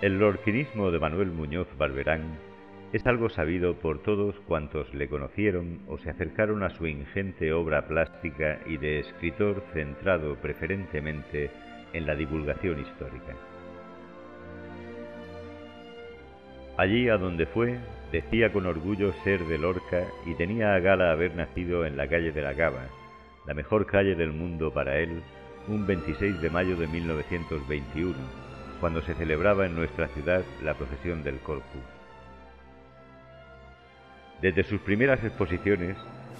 El lorquinismo de Manuel Muñoz Barberán es algo sabido por todos cuantos le conocieron o se acercaron a su ingente obra plástica y de escritor centrado preferentemente en la divulgación histórica. Allí a donde fue, decía con orgullo ser de Lorca y tenía a gala haber nacido en la calle de la Cava, la mejor calle del mundo para él, un 26 de mayo de 1921, cuando se celebraba en nuestra ciudad la procesión del Corpus. Desde sus primeras exposiciones,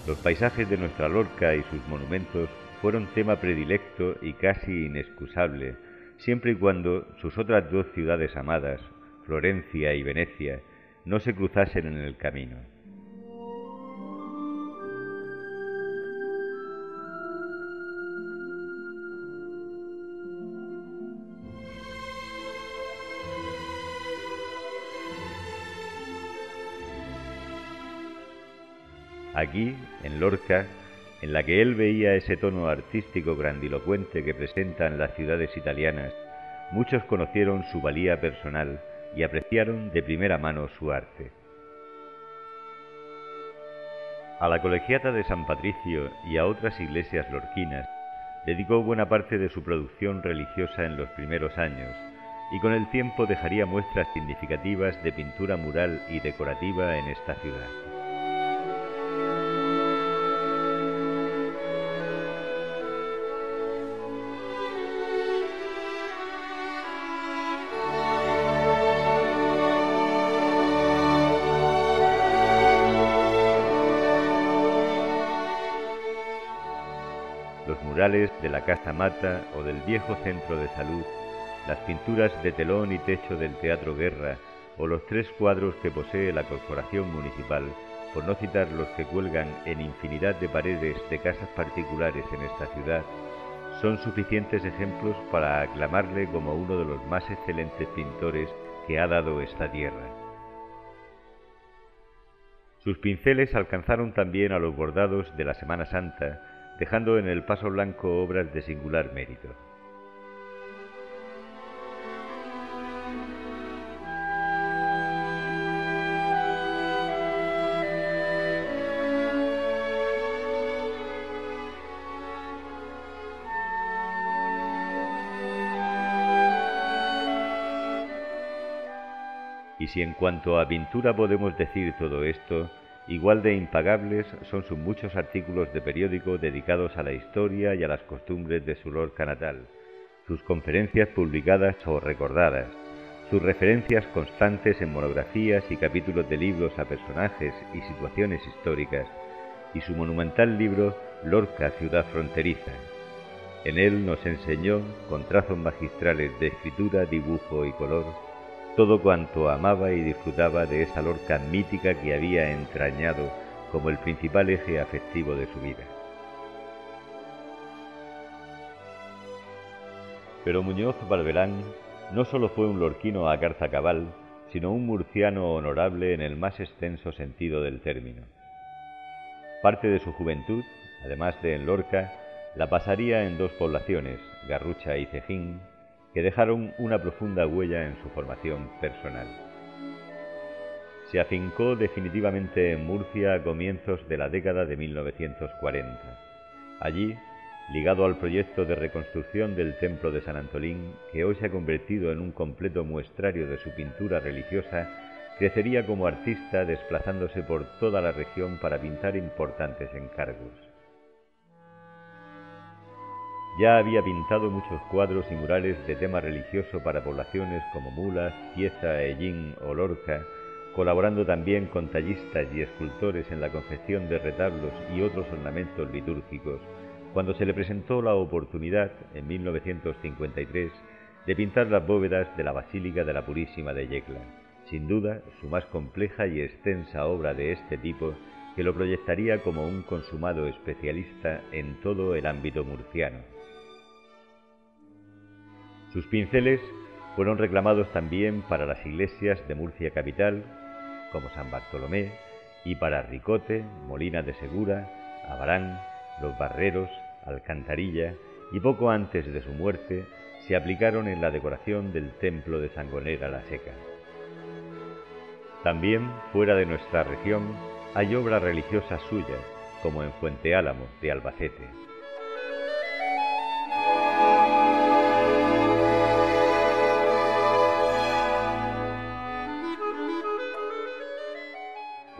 los paisajes de nuestra Lorca y sus monumentos fueron tema predilecto y casi inexcusable, siempre y cuando sus otras dos ciudades amadas, Florencia y Venecia, no se cruzasen en el camino. Aquí, en Lorca, en la que él veía ese tono artístico grandilocuente que presentan las ciudades italianas, muchos conocieron su valía personal y apreciaron de primera mano su arte. A la Colegiata de San Patricio y a otras iglesias lorquinas dedicó buena parte de su producción religiosa en los primeros años, y con el tiempo dejaría muestras significativas de pintura mural y decorativa en esta ciudad. Los murales de la Casa Mata o del viejo centro de salud, las pinturas de telón y techo del Teatro Guerra o los 3 cuadros que posee la Corporación Municipal, por no citar los que cuelgan en infinidad de paredes de casas particulares en esta ciudad, son suficientes ejemplos para aclamarle como uno de los más excelentes pintores que ha dado esta tierra. Sus pinceles alcanzaron también a los bordados de la Semana Santa, dejando en el paso blanco obras de singular mérito. Y si en cuanto a pintura podemos decir todo esto, igual de impagables son sus muchos artículos de periódico dedicados a la historia y a las costumbres de su Lorca natal, sus conferencias publicadas o recordadas, sus referencias constantes en monografías y capítulos de libros a personajes y situaciones históricas, y su monumental libro Lorca, ciudad fronteriza. En él nos enseñó, con trazos magistrales de escritura, dibujo y color, todo cuanto amaba y disfrutaba de esa Lorca mítica que había entrañado como el principal eje afectivo de su vida. Pero Muñoz Barberán no solo fue un lorquino a carta cabal, sino un murciano honorable en el más extenso sentido del término. Parte de su juventud, además de en Lorca, la pasaría en 2 poblaciones, Garrucha y Cejín, que dejaron una profunda huella en su formación personal. Se afincó definitivamente en Murcia a comienzos de la década de 1940. Allí, ligado al proyecto de reconstrucción del templo de San Antolín, que hoy se ha convertido en un completo muestrario de su pintura religiosa, crecería como artista desplazándose por toda la región para pintar importantes encargos. Ya había pintado muchos cuadros y murales de tema religioso para poblaciones como Mulas, Cieza, Ellín o Lorca, colaborando también con tallistas y escultores en la confección de retablos y otros ornamentos litúrgicos, cuando se le presentó la oportunidad, en 1953, de pintar las bóvedas de la Basílica de la Purísima de Yecla, sin duda su más compleja y extensa obra de este tipo, que lo proyectaría como un consumado especialista en todo el ámbito murciano. Sus pinceles fueron reclamados también para las iglesias de Murcia capital, como San Bartolomé, y para Ricote, Molina de Segura, Abarán, Los Barreros, Alcantarilla, y poco antes de su muerte se aplicaron en la decoración del templo de Sangonera la Seca. También, fuera de nuestra región, hay obras religiosas suyas, como en Fuente Álamo, de Albacete.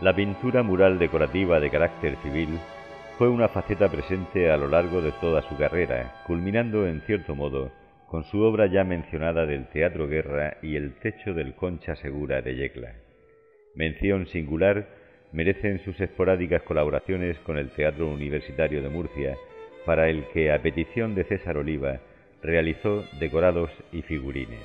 La pintura mural decorativa de carácter civil fue una faceta presente a lo largo de toda su carrera, culminando en cierto modo con su obra ya mencionada del Teatro Guerra y el techo del Concha Segura de Yecla. Mención singular merecen sus esporádicas colaboraciones con el Teatro Universitario de Murcia, para el que, a petición de César Oliva, realizó decorados y figurines.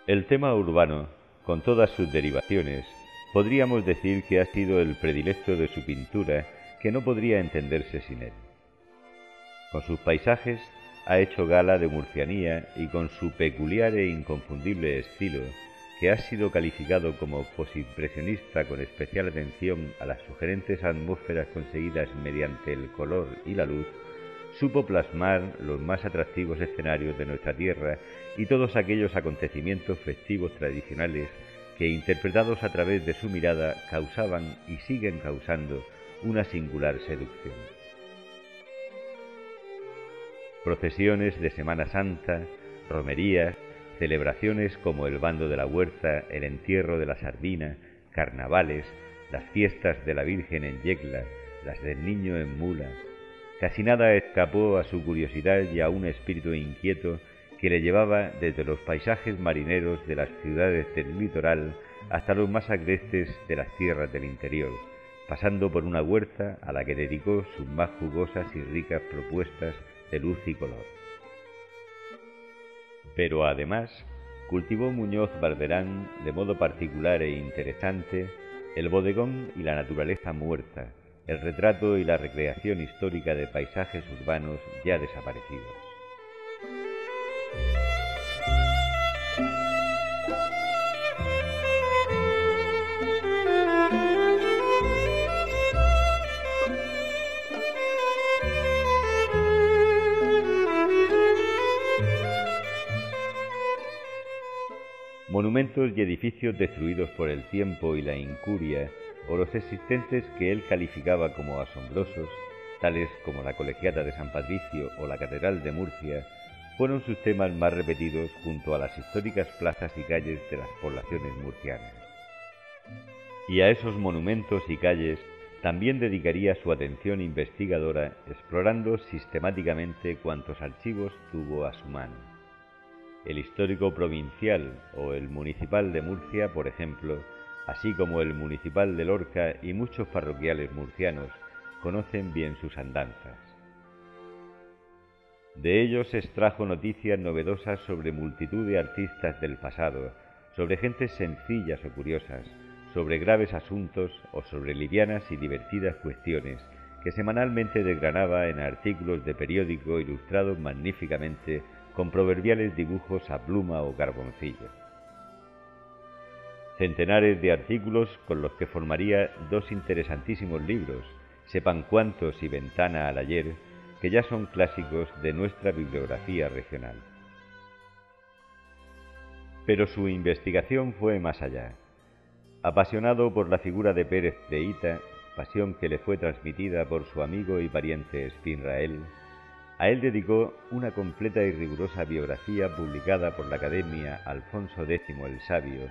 El tema urbano, con todas sus derivaciones, podríamos decir que ha sido el predilecto de su pintura, que no podría entenderse sin él. Con sus paisajes ha hecho gala de murcianía y con su peculiar e inconfundible estilo, que ha sido calificado como posimpresionista con especial atención a las sugerentes atmósferas conseguidas mediante el color y la luz, supo plasmar los más atractivos escenarios de nuestra tierra y todos aquellos acontecimientos festivos tradicionales que, interpretados a través de su mirada, causaban y siguen causando una singular seducción. Procesiones de Semana Santa, romerías, celebraciones como el Bando de la Huerta, el Entierro de la Sardina, carnavales, las fiestas de la Virgen en Yecla, las del Niño en Mula. Casi nada escapó a su curiosidad y a un espíritu inquieto que le llevaba desde los paisajes marineros de las ciudades del litoral hasta los más agrestes de las tierras del interior, pasando por una huerta a la que dedicó sus más jugosas y ricas propuestas de luz y color. Pero además, cultivó Muñoz Barberán de modo particular e interesante el bodegón y la naturaleza muerta, el retrato y la recreación histórica de paisajes urbanos ya desaparecidos. Monumentos y edificios destruidos por el tiempo y la incuria, o los existentes que él calificaba como asombrosos, tales como la Colegiata de San Patricio o la Catedral de Murcia, fueron sus temas más repetidos junto a las históricas plazas y calles de las poblaciones murcianas. Y a esos monumentos y calles también dedicaría su atención investigadora, explorando sistemáticamente cuantos archivos tuvo a su mano. El histórico provincial o el municipal de Murcia, por ejemplo, así como el municipal de Lorca y muchos parroquiales murcianos, conocen bien sus andanzas. De ellos extrajo noticias novedosas sobre multitud de artistas del pasado, sobre gentes sencillas o curiosas, sobre graves asuntos o sobre livianas y divertidas cuestiones que semanalmente desgranaba en artículos de periódico ilustrados magníficamente con proverbiales dibujos a pluma o carboncillo. Centenares de artículos con los que formaría dos interesantísimos libros, Sepan cuántos y Ventana al ayer, que ya son clásicos de nuestra bibliografía regional. Pero su investigación fue más allá. Apasionado por la figura de Pérez de Hita, pasión que le fue transmitida por su amigo y pariente Espinrael, a él dedicó una completa y rigurosa biografía publicada por la Academia Alfonso X el Sabio,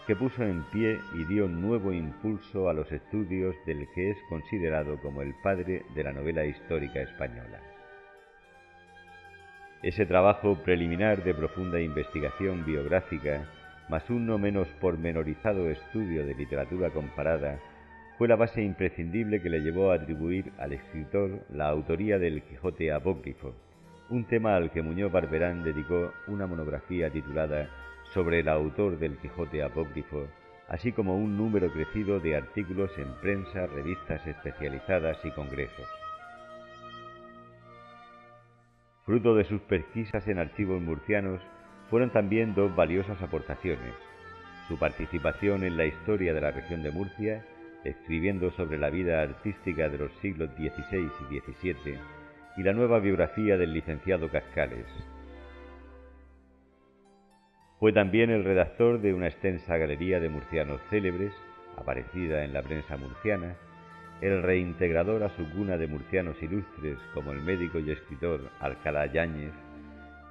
que puso en pie y dio nuevo impulso a los estudios del que es considerado como el padre de la novela histórica española. Ese trabajo preliminar de profunda investigación biográfica, más un no menos pormenorizado estudio de literatura comparada, fue la base imprescindible que le llevó a atribuir al escritor la autoría del Quijote apócrifo, un tema al que Muñoz Barberán dedicó una monografía titulada Sobre el autor del Quijote apócrifo, así como un número crecido de artículos en prensa, revistas especializadas y congresos. Fruto de sus pesquisas en archivos murcianos fueron también dos valiosas aportaciones: su participación en la historia de la región de Murcia, escribiendo sobre la vida artística de los siglos XVI y XVII, y la nueva biografía del licenciado Cascales. Fue también el redactor de una extensa galería de murcianos célebres, aparecida en la prensa murciana, el reintegrador a su cuna de murcianos ilustres como el médico y escritor Alcalá Yáñez,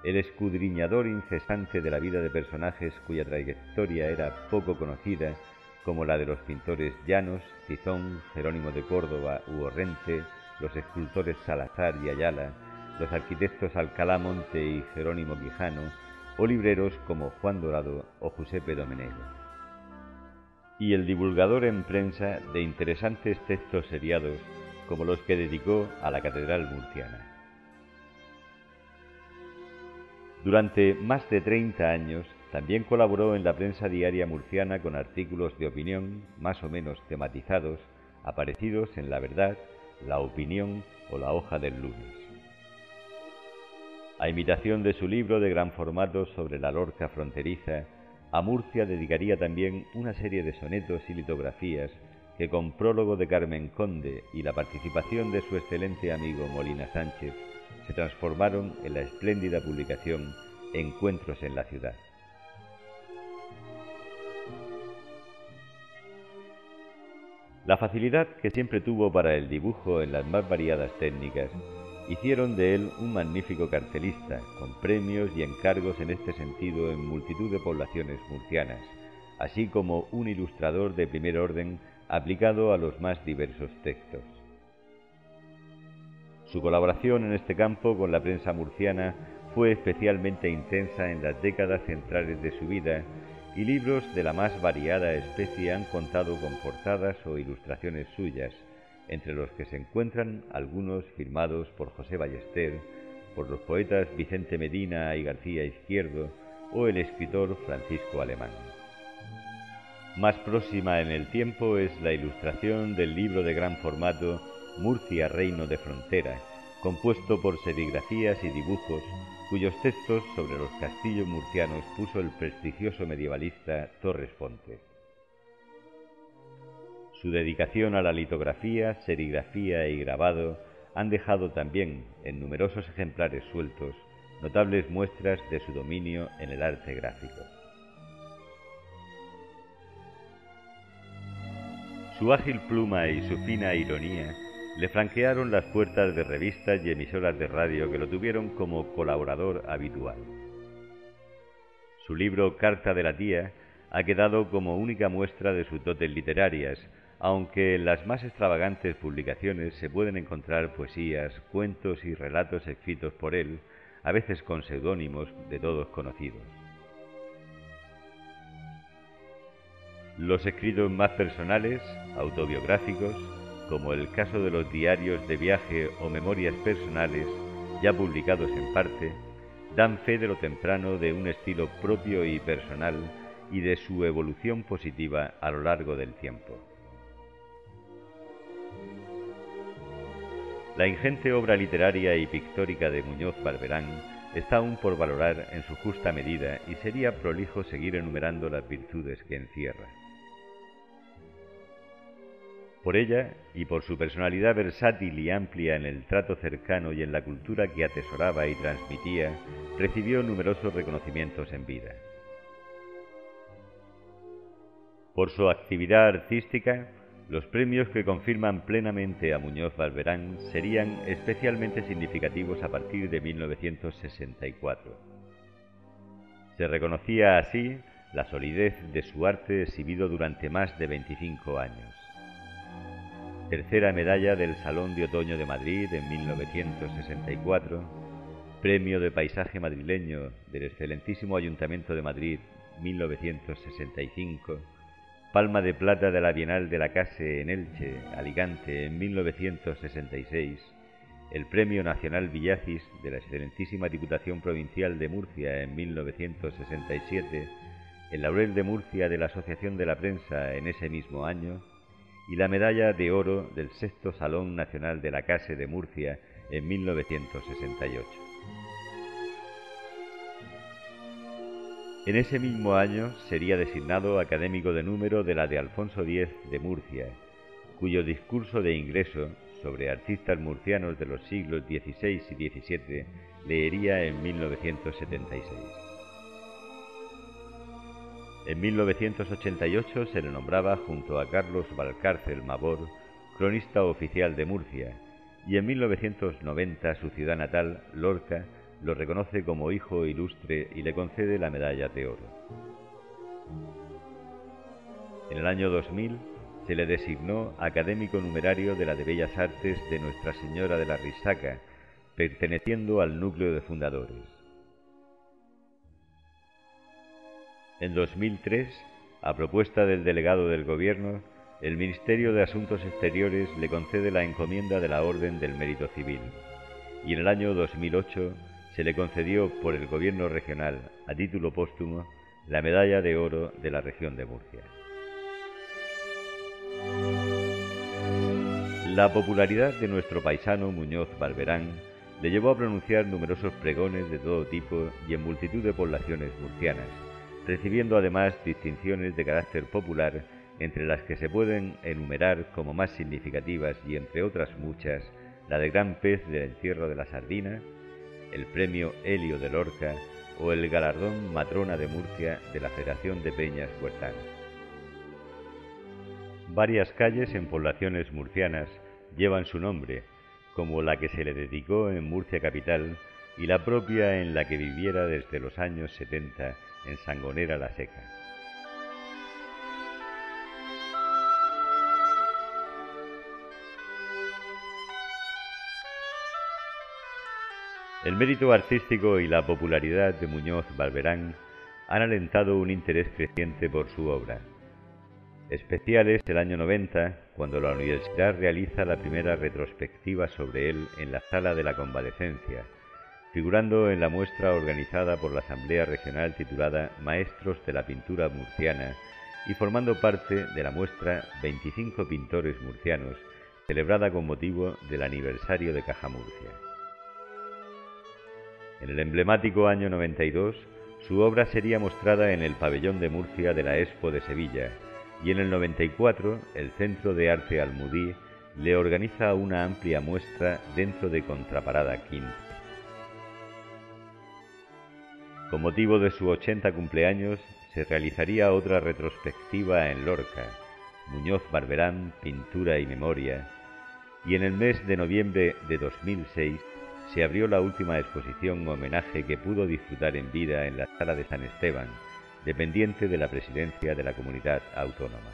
el escudriñador incesante de la vida de personajes cuya trayectoria era poco conocida, como la de los pintores Llanos, Tizón, Jerónimo de Córdoba u Orrente, los escultores Salazar y Ayala, los arquitectos Alcalá Monte y Jerónimo Quijano, o libreros como Juan Dorado o Giuseppe Domenech. Y el divulgador en prensa de interesantes textos seriados como los que dedicó a la Catedral Murciana. Durante más de 30 años también colaboró en la prensa diaria murciana con artículos de opinión más o menos tematizados, aparecidos en La Verdad, La Opinión o La Hoja del Lunes. A imitación de su libro de gran formato sobre la Lorca fronteriza, a Murcia dedicaría también una serie de sonetos y litografías que, con prólogo de Carmen Conde y la participación de su excelente amigo Molina Sánchez, se transformaron en la espléndida publicación Encuentros en la ciudad. La facilidad que siempre tuvo para el dibujo en las más variadas técnicas hicieron de él un magnífico cartelista, con premios y encargos en este sentido en multitud de poblaciones murcianas, así como un ilustrador de primer orden aplicado a los más diversos textos. Su colaboración en este campo con la prensa murciana fue especialmente intensa en las décadas centrales de su vida, y libros de la más variada especie han contado con portadas o ilustraciones suyas, entre los que se encuentran algunos firmados por José Ballester, por los poetas Vicente Medina y García Izquierdo o el escritor Francisco Alemán. Más próxima en el tiempo es la ilustración del libro de gran formato Murcia, Reino de Frontera, compuesto por serigrafías y dibujos cuyos textos sobre los castillos murcianos puso el prestigioso medievalista Torres Fontes. Su dedicación a la litografía, serigrafía y grabado han dejado también, en numerosos ejemplares sueltos, notables muestras de su dominio en el arte gráfico. Su ágil pluma y su fina ironía le franquearon las puertas de revistas y emisoras de radio que lo tuvieron como colaborador habitual. Su libro Carta de la Tía ha quedado como única muestra de sus dotes literarias, aunque en las más extravagantes publicaciones se pueden encontrar poesías, cuentos y relatos escritos por él, a veces con seudónimos de todos conocidos. Los escritos más personales, autobiográficos, como el caso de los diarios de viaje o memorias personales, ya publicados en parte, dan fe de lo temprano de un estilo propio y personal y de su evolución positiva a lo largo del tiempo. La ingente obra literaria y pictórica de Muñoz Barberán está aún por valorar en su justa medida y sería prolijo seguir enumerando las virtudes que encierra. Por ella, y por su personalidad versátil y amplia en el trato cercano y en la cultura que atesoraba y transmitía, recibió numerosos reconocimientos en vida. Por su actividad artística, los premios que confirman plenamente a Muñoz Barberán serían especialmente significativos a partir de 1964. Se reconocía así la solidez de su arte exhibido durante más de 25 años. Tercera medalla del Salón de Otoño de Madrid en 1964, Premio de Paisaje Madrileño del Excelentísimo Ayuntamiento de Madrid 1965, Palma de Plata de la Bienal de la Case en Elche, Alicante en 1966, el Premio Nacional Villacis de la Excelentísima Diputación Provincial de Murcia en 1967, el Laurel de Murcia de la Asociación de la Prensa en ese mismo año, y la Medalla de Oro del Sexto Salón Nacional de la Case de Murcia en 1968. En ese mismo año sería designado académico de número de la de Alfonso X de Murcia, cuyo discurso de ingreso, sobre artistas murcianos de los siglos XVI y XVII leería en 1976. En 1988 se le nombraba, junto a Carlos Valcárcel Mavor, cronista oficial de Murcia, y en 1990 su ciudad natal, Lorca, lo reconoce como hijo ilustre y le concede la medalla de oro. En el año 2000 se le designó académico numerario de la de Bellas Artes de Nuestra Señora de la Risaca, perteneciendo al núcleo de fundadores. En 2003, a propuesta del delegado del Gobierno, el Ministerio de Asuntos Exteriores le concede la encomienda de la Orden del Mérito Civil, y en el año 2008 se le concedió por el Gobierno regional, a título póstumo, la Medalla de Oro de la Región de Murcia. La popularidad de nuestro paisano Muñoz Barberán le llevó a pronunciar numerosos pregones de todo tipo y en multitud de poblaciones murcianas, recibiendo además distinciones de carácter popular, entre las que se pueden enumerar como más significativas y entre otras muchas, la de Gran Pez del Encierro de la Sardina, el Premio Helio de Lorca o el galardón Matrona de Murcia de la Federación de Peñas Huertanas. Varias calles en poblaciones murcianas llevan su nombre, como la que se le dedicó en Murcia capital y la propia en la que viviera desde los años 70 en Sangonera la Seca. El mérito artístico y la popularidad de Muñoz Barberán han alentado un interés creciente por su obra. Especial es el año 90, cuando la universidad realiza la primera retrospectiva sobre él en la Sala de la Convalecencia, figurando en la muestra organizada por la Asamblea Regional titulada Maestros de la Pintura Murciana y formando parte de la muestra 25 pintores murcianos, celebrada con motivo del aniversario de Cajamurcia. En el emblemático año 92, su obra sería mostrada en el pabellón de Murcia de la Expo de Sevilla, y en el 94 el Centro de Arte Almudí le organiza una amplia muestra dentro de Contraparada Quint. Con motivo de su 80 cumpleaños se realizaría otra retrospectiva en Lorca, Muñoz Barberán, Pintura y Memoria, y en el mes de noviembre de 2006 se abrió la última exposición homenaje que pudo disfrutar en vida en la Sala de San Esteban, dependiente de la Presidencia de la Comunidad Autónoma.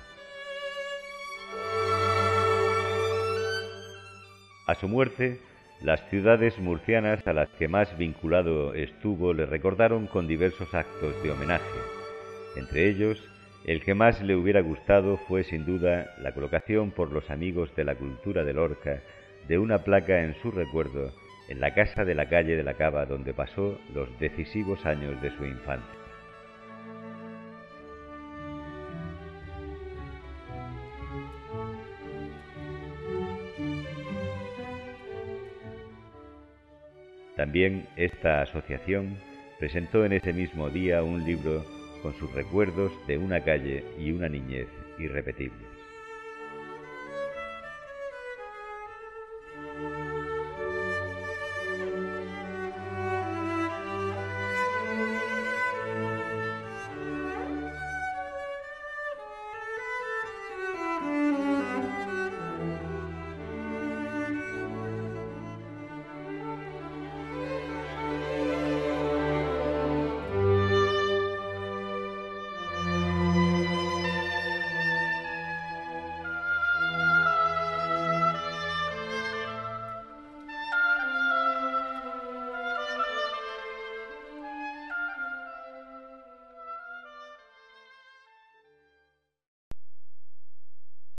A su muerte, las ciudades murcianas a las que más vinculado estuvo le recordaron con diversos actos de homenaje. Entre ellos, el que más le hubiera gustado fue sin duda la colocación por los amigos de la cultura de Lorca de una placa en su recuerdo en la casa de la calle de la Cava, donde pasó los decisivos años de su infancia. También esta asociación presentó en ese mismo día un libro con sus recuerdos de una calle y una niñez irrepetibles.